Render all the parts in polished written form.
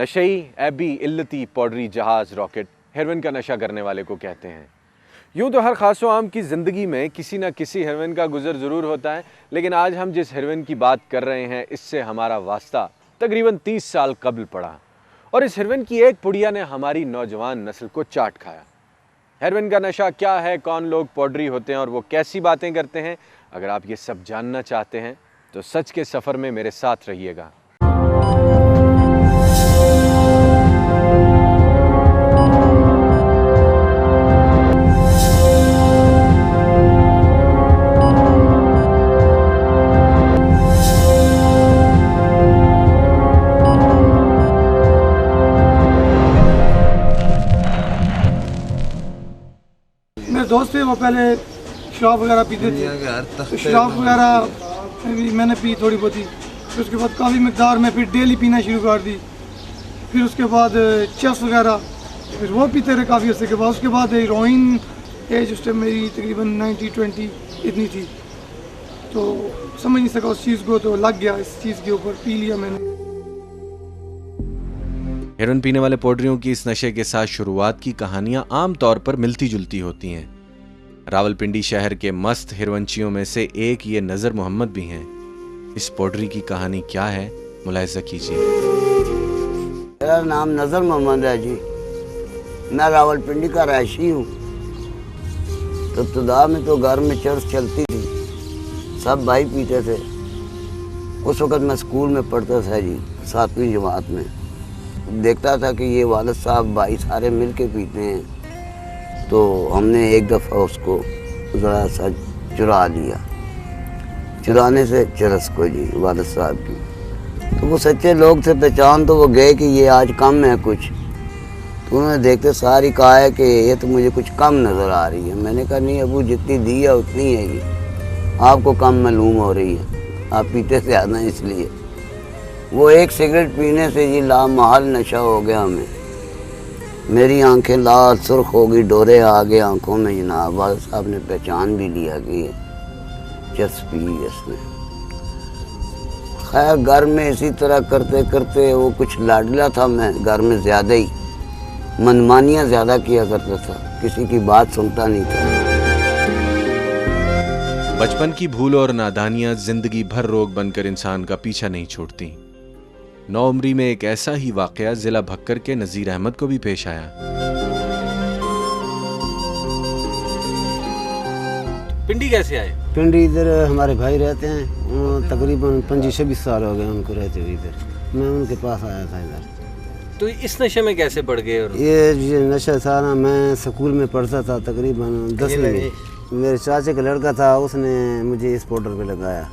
नशई, AB, इल्लती, powdery, जहाज़, rocket heroin का नशा करने वाले को कहते हैं। यूँ तो हर खास व आम की ज़िंदगी में किसी न किसी हेरोइन का गुजर ज़रूर होता है, लेकिन आज हम जिस हेरोइन की बात कर रहे हैं इससे हमारा वास्ता तकरीबन 30 साल कबल पड़ा और इस हेरोइन की एक पुड़िया ने हमारी नौजवान नस्ल को चाट खाया। हेरोइन का नशा क्या है, कौन लोग पॉडरी होते हैं और वो कैसी बातें करते हैं, अगर आप ये सब जानना चाहते हैं तो सच के सफ़र में मेरे साथ रहिएगा। मेरे दोस्त थे, वो पहले शराब वगैरह पीते थे, तो शराब वगैरह मैंने पी थोड़ी बहुत ही। फिर उसके बाद काफ़ी मकदार में फिर डेली पीना शुरू कर दी। फिर उसके बाद चेस वगैरह फिर वो पीते रहे काफ़ी अर्से के बाद। उसके बाद हीरोइन एज उस टाइम मेरी तकरीबन 19-20 इतनी थी, तो समझ नहीं सका उस चीज़ को, तो लग गया इस चीज़ के ऊपर, पी लिया मैंने। हेरोइन पीने वाले पॉडरियों की इस नशे के साथ शुरुआत की कहानियां आम तौर पर मिलती जुलती होती हैं। रावलपिंडी शहर के मस्त हिरवंचियों में से एक ये नज़र मोहम्मद भी हैं। इस पॉडरी की कहानी क्या है, मुलाहिजा कीजिए। मेरा नाम नज़र मोहम्मद है जी। मैं रावलपिंडी का रहायशी हूँ। तो इब्तदा में तो घर में चर्च चलती थी, सब भाई पीते थे। उस वक़्त मैं स्कूल में पढ़ता था जी, 7वीं जमात में। देखता था कि ये वालिद साहब भाई सारे मिल के पीते हैं, तो हमने एक दफ़ा उसको ज़रा सा चुरा लिया। चुराने से चरस को जी वालिद साहब की, तो वो सच्चे लोग थे, पहचान तो वो गए कि ये आज कम है कुछ। तो उन्होंने देखते सारी कहा है कि ये तो मुझे कुछ कम नज़र आ रही है। मैंने कहा नहीं अबू, जितनी दी है उतनी है ये, आपको कम मालूम हो रही है, आप पीते से आना इसलिए। वो एक सिगरेट पीने से जी लामहल नशा हो गया हमें। मेरी आंखें लाल सुर्ख हो गई, डोरे आ गए आंखों में जनाब। वालिद साहब ने पहचान भी लिया कि चस पी इसने। खैर घर में इसी तरह करते करते वो कुछ लाडला था, मैं घर में ज़्यादा ही मनमानियाँ ज़्यादा किया करता था, किसी की बात सुनता नहीं था। बचपन की भूल और नादानियां जिंदगी भर रोग बनकर इंसान का पीछा नहीं छोड़ती। नौउम्री में एक ऐसा ही वाकया जिला भक्कर के नज़ीर अहमद को भी पेश आया। पिंडी कैसे आए? पिंडी इधर हमारे भाई रहते हैं, तकरीबन 25-26 साल हो गए उनको रहते हुए इधर। मैं उनके पास आया था इधर। तो इस नशे में कैसे पड़ गए? और ये नशा था ना, मैं स्कूल में पढ़ता था तकरीबन 10वीं में। मेरे चाचे का लड़का था, उसने मुझे इस पाउडर पे लगाया।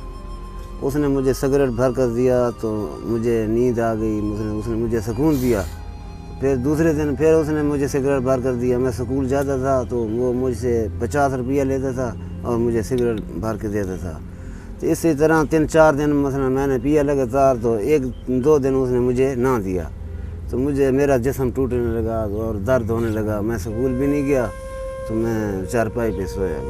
उसने मुझे सिगरेट भर कर दिया तो मुझे नींद आ गई, उसने मुझे सुकून दिया। फिर दूसरे दिन फिर उसने मुझे सिगरेट भर कर दिया। मैं स्कूल जाता था तो वो मुझसे 50 रुपया लेता था और मुझे सिगरेट भर के देता था। तो इसी तरह 3-4 दिन मसलन मैंने पिया लगातार, तो 1-2 दिन उसने मुझे ना दिया, तो मुझे मेरा जिस्म टूटने लगा और दर्द होने लगा। मैं स्कूल भी नहीं गया, तो मैं चारपाई पे सोया।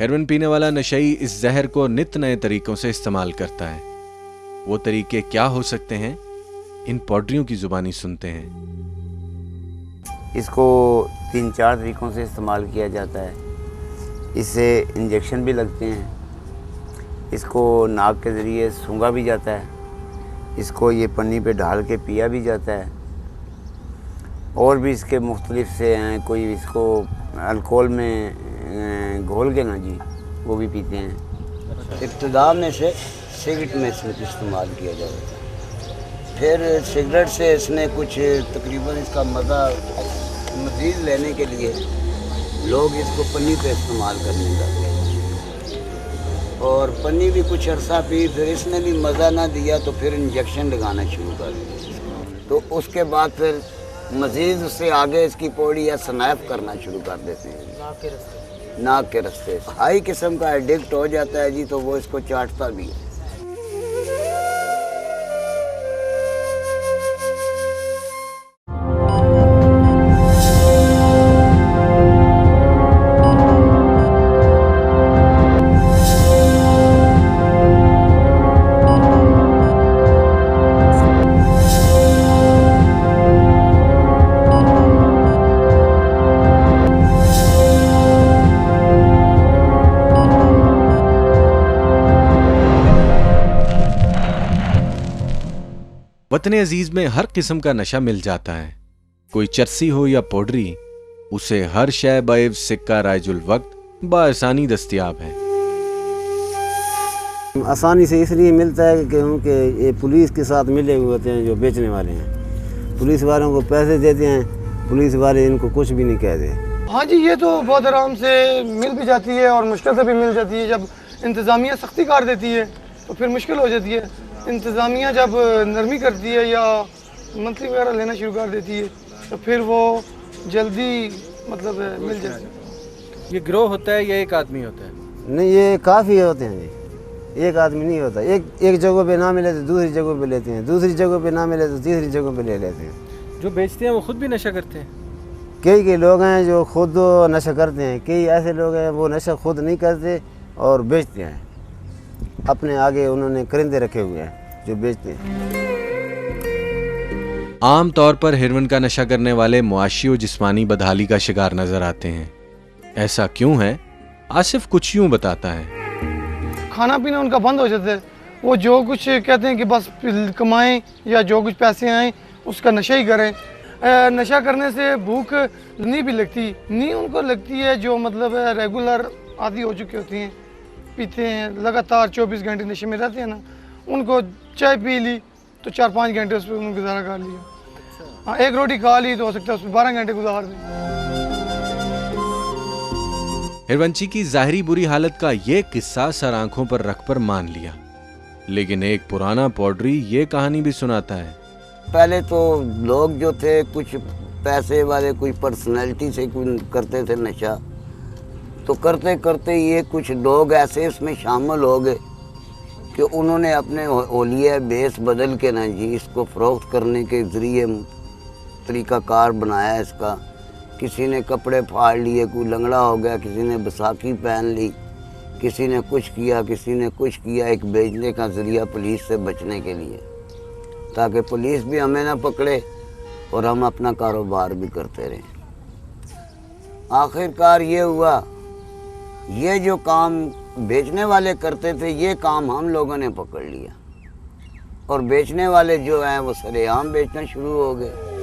हेरोइन पीने वाला नशई इस जहर को नित नए तरीकों से इस्तेमाल करता है। वो तरीके क्या हो सकते हैं, इन पॉडरियों की जुबानी सुनते हैं। इसको 3-4 तरीक़ों से इस्तेमाल किया जाता है। इससे इंजेक्शन भी लगते हैं, इसको नाक के ज़रिए सूंघा भी जाता है, इसको ये पन्नी पे डाल के पिया भी जाता है, और भी इसके मुख्तलिफ से हैं। कोई इसको अल्कोहल में घोल के ना जी वो भी पीते हैं। इब्तिदा में से सिगरेट में सिर्फ इस्तेमाल किया जाता है, फिर सिगरेट से इसमें कुछ तकरीबन इसका मज़ा मज़ीद लेने के लिए लोग इसको पन्नी पे इस्तेमाल करने लगते हैं। और पन्नी भी कुछ अरसा पी, फिर इसने भी मज़ा ना दिया तो फिर इंजेक्शन लगाना शुरू कर दिया। तो उसके बाद फिर मज़ीद उससे आगे इसकी पौड़ी या स्नैप करना शुरू कर देते हैं नाक के रास्ते। हाई किस्म का एडिक्ट हो जाता है जी, तो वो इसको चाटता भी है। वतन अजीज में हर किस्म का नशा मिल जाता है। कोई चरसी हो या पाउडरी, उसे हर शय बैव सिक्का राइजुल वक्त बआसानी दस्तयाब है। आसानी से इसलिए मिलता है क्योंकि ये पुलिस के साथ मिले हुए होते हैं जो बेचने वाले हैं। पुलिस वालों को पैसे देते हैं, पुलिस वाले इनको कुछ भी नहीं कहते। हाँ जी, ये तो बहुत आराम से मिल भी जाती है और मुश्किल से भी मिल जाती है। जब इंतज़ामिया सख्ती कर देती है तो फिर मुश्किल हो जाती है। इंतज़ामिया जब नरमी करती है या मंथली वगैरह लेना शुरू कर देती है तो फिर वो जल्दी मतलब मिल जाती है। ये गिरोह होता है या एक आदमी होता है? नहीं, ये काफ़ी होते हैं जी, एक आदमी नहीं होता। एक जगह पे ना मिले तो दूसरी जगह पे लेते हैं, दूसरी जगह पे ना मिले तो तीसरी जगह पे ले लेते हैं। जो बेचते हैं वो खुद भी नशा करते हैं? कई लोग हैं जो खुद नशा करते हैं, कई ऐसे लोग हैं वो नशा खुद नहीं करते और बेचते हैं। अपने आगे उन्होंने करिंदे रखे हुए हैं जो बेचते हैं। आम तौर पर हेरोइन का नशा करने वाले मुआशी और जिस्मानी बदहाली का शिकार नजर आते हैं। ऐसा क्यों है, आसिफ कुछ यूं बताता है। खाना पीना उनका बंद हो जाता है। वो जो कुछ कहते हैं कि बस कमाएं या जो कुछ पैसे आएँ उसका नशा ही करें। नशा करने से भूख नहीं भी लगती, नहीं उनको लगती है जो मतलब रेगुलर आदी हो चुके होती हैं, पीते हैं लगातार 24 घंटे नशे में रहते हैं ना, उनको चाय पी ली तो 4-5 घंटे उस पर उन्होंने गुजारा कर लिया। हाँ, एक रोटी खा ली तो हो सकता है उस पर 12 घंटे गुजार दें। हिरवंची की जाहिरी बुरी हालत का ये किस्सा सर आंखों पर रख पर मान लिया, लेकिन एक पुराना पॉडरी ये कहानी भी सुनाता है। पहले तो लोग जो थे कुछ पैसे वाले, कुछ पर्सनैलिटी से कुछ करते थे नशा, तो करते करते ये कुछ लोग ऐसे इसमें शामिल हो गए कि उन्होंने अपने ओलिया बेस बदल के ना जी इसको फ़रोख्त करने के ज़रिए तरीक़ाकार बनाया इसका। किसी ने कपड़े फाड़ लिए, कोई लंगड़ा हो गया, किसी ने बैसाखी पहन ली, किसी ने कुछ किया, किसी ने कुछ किया, एक बेचने का ज़रिया पुलिस से बचने के लिए, ताकि पुलिस भी हमें ना पकड़े और हम अपना कारोबार भी करते रहें। आखिरकार ये हुआ, ये जो काम बेचने वाले करते थे ये काम हम लोगों ने पकड़ लिया और बेचने वाले जो हैं वो सरेआम बेचना शुरू हो गए।